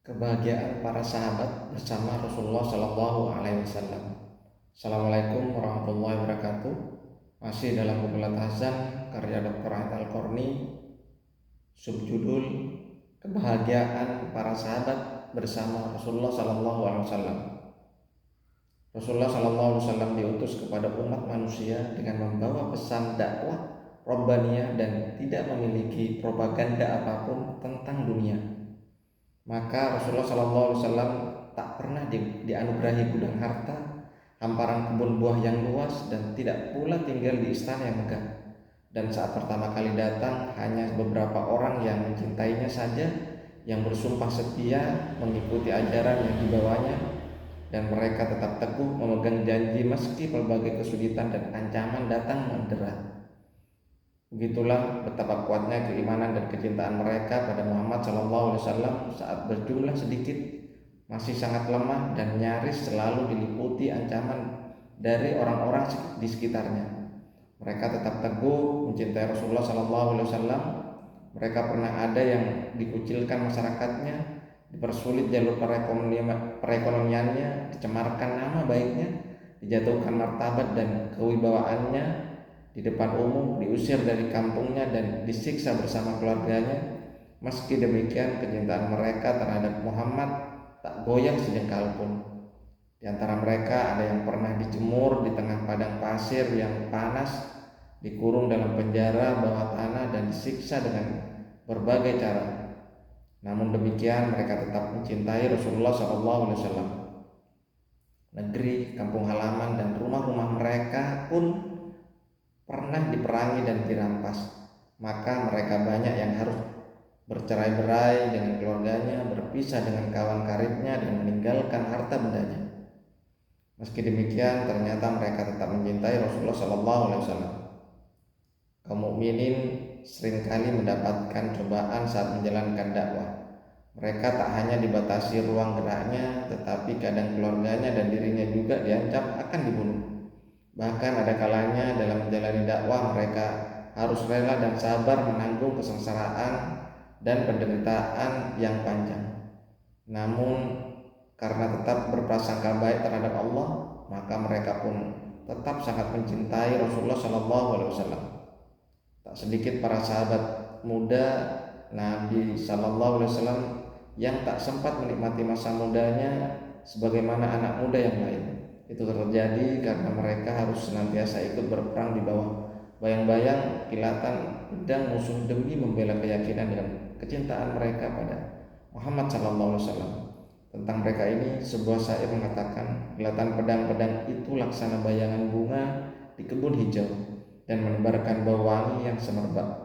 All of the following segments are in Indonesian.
Kebahagiaan para sahabat bersama Rasulullah Shallallahu Alaihi Wasallam. Assalamualaikum warahmatullahi wabarakatuh. Masih dalam buku Hazan karya Dr. Ahmad Al-Qarni, subjudul Kebahagiaan para sahabat bersama Rasulullah Shallallahu Alaihi Wasallam. Rasulullah Shallallahu Alaihi Wasallam diutus kepada umat manusia dengan membawa pesan dakwah Rabbaniyah dan tidak memiliki propaganda apapun tentang dunia. Maka Rasulullah SAW tak pernah dianugerahi gudang harta, hamparan kebun buah yang luas, dan tidak pula tinggal di istana yang megah. Dan saat pertama kali datang, hanya beberapa orang yang mencintainya saja yang bersumpah setia mengikuti ajaran yang dibawanya, dan mereka tetap teguh memegang janji meski berbagai kesulitan dan ancaman datang menderat. Begitulah betapa kuatnya keimanan dan kecintaan mereka pada Muhammad SAW saat berjumlah sedikit, masih sangat lemah dan nyaris selalu diliputi ancaman dari orang-orang di sekitarnya. Mereka tetap teguh mencintai Rasulullah SAW. Mereka pernah ada yang dikucilkan masyarakatnya, dipersulit jalur perekonomiannya, dicemarkan nama baiknya, dijatuhkan martabat dan kewibawaannya di depan umum, diusir dari kampungnya dan disiksa bersama keluarganya. Meski demikian, kecintaan mereka terhadap Muhammad tak goyang sejengkal pun. Di antara mereka ada yang pernah dijemur di tengah padang pasir yang panas, dikurung dalam penjara bawah tanah dan disiksa dengan berbagai cara. Namun demikian, mereka tetap mencintai Rasulullah SAW. Negeri, kampung halaman, dan rumah-rumah mereka pun pernah diperangi dan dirampas. Maka mereka banyak yang harus bercerai-berai dengan keluarganya, berpisah dengan kawan karibnya, dan meninggalkan harta bendanya. Meski demikian, ternyata mereka tetap mencintai Rasulullah SAW. Kaum mukminin seringkali mendapatkan cobaan saat menjalankan dakwah. Mereka tak hanya dibatasi ruang geraknya, tetapi kadang keluarganya dan dirinya juga diancam akan dibunuh. Bahkan ada kalanya dalam menjalani dakwah mereka harus rela dan sabar menanggung kesengsaraan dan penderitaan yang panjang. Namun karena tetap berprasangka baik terhadap Allah, maka mereka pun tetap sangat mencintai Rasulullah SAW. Tak sedikit para sahabat muda Nabi SAW yang tak sempat menikmati masa mudanya sebagaimana anak muda yang lain. Itu terjadi karena mereka harus senantiasa ikut berperang di bawah bayang-bayang kilatan pedang musuh demi membela keyakinan dan kecintaan mereka pada Muhammad SAW. Tentang mereka ini sebuah syair mengatakan, kilatan pedang-pedang itu laksana bayangan bunga di kebun hijau dan menebarkan bau wangi yang semerbak.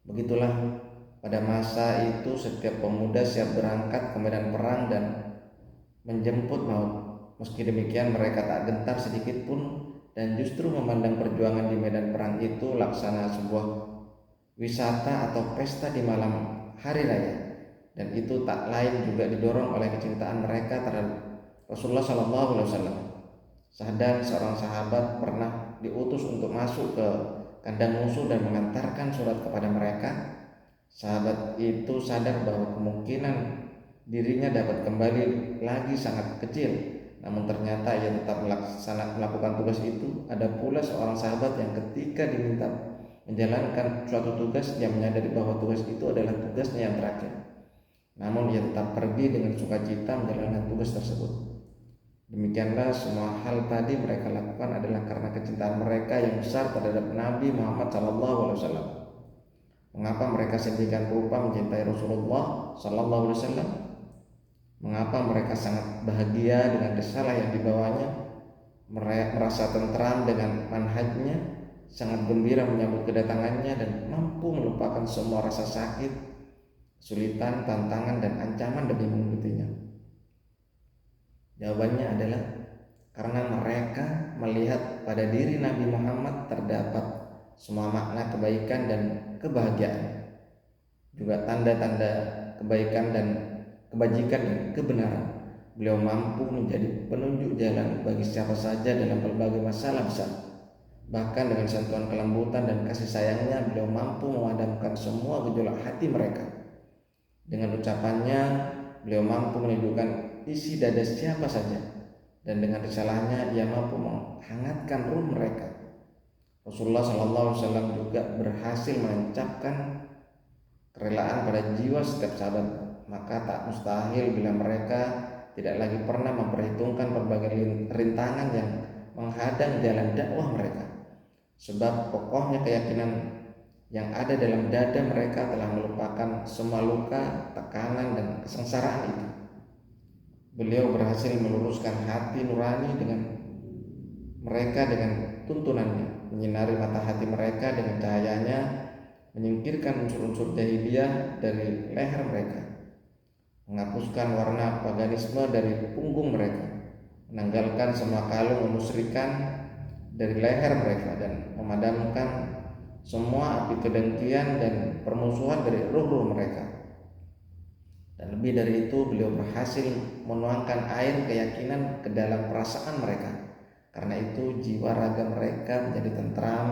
Begitulah pada masa itu setiap pemuda siap berangkat ke medan perang dan menjemput maut. Meski demikian mereka tak gentar sedikit pun dan justru memandang perjuangan di medan perang itu laksana sebuah wisata atau pesta di malam hari raya. Dan itu tak lain juga didorong oleh kecintaan mereka terhadap Rasulullah SAW. Sadar seorang sahabat pernah diutus untuk masuk ke kandang musuh dan mengantarkan surat kepada mereka. Sahabat itu sadar bahwa kemungkinan dirinya dapat kembali lagi sangat kecil. Namun ternyata ia tetap melakukan tugas itu. Ada pula seorang sahabat yang ketika diminta menjalankan suatu tugas, dia menyadari bahwa tugas itu adalah tugasnya yang terakhir. Namun ia tetap pergi dengan sukacita menjalankan tugas tersebut. Demikianlah semua hal tadi mereka lakukan adalah karena kecintaan mereka yang besar terhadap Nabi Muhammad SAW. Mengapa mereka sedemikian rupa mencintai Rasulullah SAW? Mengapa mereka sangat bahagia dengan risalah yang dibawanya, merasa tentram dengan manhajnya, sangat gembira menyambut kedatangannya, dan mampu melupakan semua rasa sakit, kesulitan, tantangan, dan ancaman demi mengikutinya? Jawabannya adalah karena mereka melihat pada diri Nabi Muhammad terdapat semua makna kebaikan dan kebahagiaan, juga tanda-tanda kebaikan dan kebajikan dan kebenaran. Beliau mampu menjadi penunjuk jalan bagi siapa saja dalam berbagai masalah besar. Bahkan dengan sentuhan kelembutan dan kasih sayangnya, beliau mampu memadamkan semua gejolak hati mereka. Dengan ucapannya, beliau mampu menyejukkan isi dada siapa saja, dan dengan risalahnya ia mampu menghangatkan ruh mereka. Rasulullah SAW juga berhasil menancapkan kerelaan pada jiwa setiap sahabat, maka tak mustahil bila mereka tidak lagi pernah memperhitungkan berbagai rintangan yang menghadang jalan dakwah mereka, sebab kokohnya keyakinan yang ada dalam dada mereka telah melupakan semua luka, tekanan, dan kesengsaraan itu. Beliau berhasil meluruskan hati nurani dengan mereka dengan tuntunannya, menyinari mata hati mereka dengan cahayanya, menyingkirkan unsur-unsur jahiliyah dari leher mereka, menghapuskan warna paganisme dari punggung mereka, menanggalkan semua kalung kemusyrikan dari leher mereka, dan memadamkan semua api kedengkian dan permusuhan dari ruh-ruh mereka. Dan lebih dari itu, beliau berhasil menuangkan air keyakinan ke dalam perasaan mereka. Karena itu jiwa raga mereka menjadi tentram,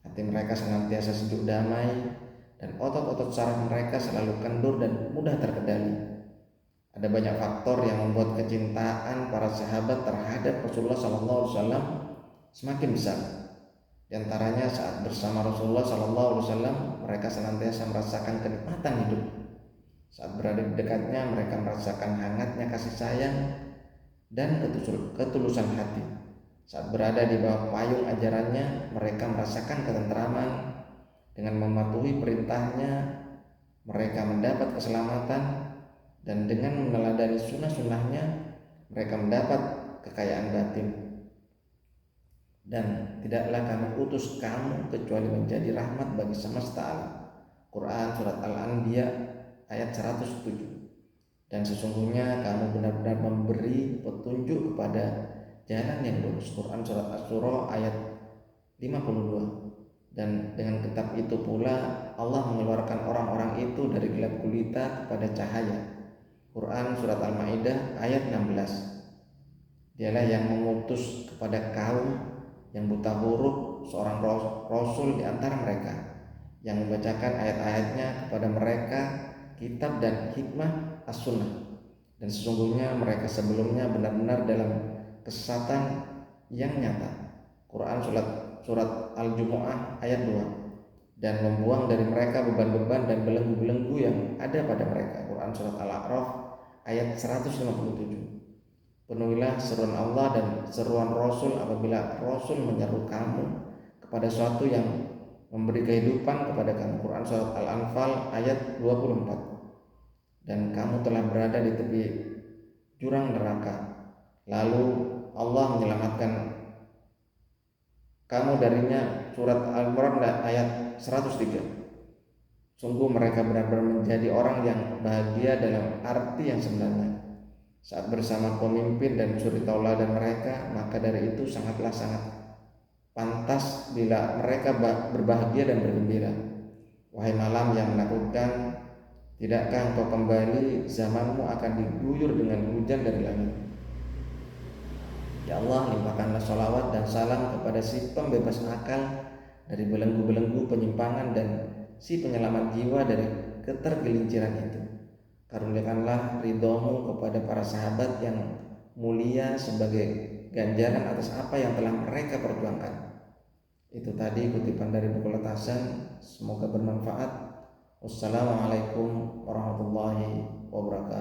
hati mereka senantiasa sejuk damai, dan otot-otot saraf mereka selalu kendur dan mudah terkendali. Ada banyak faktor yang membuat kecintaan para sahabat terhadap Rasulullah SAW semakin besar. Di antaranya saat bersama Rasulullah SAW, mereka senantiasa merasakan kenikmatan hidup. Saat berada di dekatnya, mereka merasakan hangatnya kasih sayang dan ketulusan hati. Saat berada di bawah payung ajarannya, mereka merasakan ketentraman. Dengan mematuhi perintahnya, mereka mendapat keselamatan, dan dengan meneladani sunnah-sunnahnya, mereka mendapat kekayaan batin. Dan tidaklah kami utus kamu kecuali menjadi rahmat bagi semesta alam. Quran Surat Al-Anbiya ayat 107. Dan sesungguhnya kamu benar-benar memberi petunjuk kepada jalan yang lurus. Quran Surat Asy-Syura ayat 52. Dan dengan kitab itu pula Allah mengeluarkan orang-orang itu dari gelap gulita kepada cahaya. Quran Surat Al-Maidah ayat 16. Dialah yang mengutus kepada kaum yang buta huruf seorang rasul di antara mereka, yang membacakan ayat-ayatnya kepada mereka kitab dan hikmah as-sunnah. Dan sesungguhnya mereka sebelumnya benar-benar dalam kesesatan yang nyata. Quran Surat Al-Jumu'ah ayat 2. Dan membuang dari mereka beban-beban dan belenggu-belenggu yang ada pada mereka. Quran Surat Al-A'raf ayat 157. Penuhilah seruan Allah dan seruan Rasul apabila Rasul menyeru kamu kepada suatu yang memberi kehidupan kepada kamu. Quran Surat Al-Anfal ayat 24. Dan kamu telah berada di tepi jurang neraka, lalu Allah menyelamatkan kamu darinya. Surat Al-Imran ayat 103. Sungguh mereka benar-benar menjadi orang yang bahagia dalam arti yang sebenarnya saat bersama pemimpin dan suri tauladan mereka, maka dari itu sangat pantas bila mereka berbahagia dan bergembira. Wahai malam yang menakutkan, tidakkah engkau kembali, zamanmu akan diguyur dengan hujan dari langit. Ya Allah, limpahkanlah sholawat dan salam kepada si pembebas akal dari belenggu-belenggu penyimpangan dan si penyelamat jiwa dari ketergelinciran itu. Karuniakanlah ridhomu kepada para sahabat yang mulia sebagai ganjaran atas apa yang telah mereka perjuangkan. Itu tadi kutipan dari buku Letasan. Semoga bermanfaat. Wassalamualaikum warahmatullahi wabarakatuh.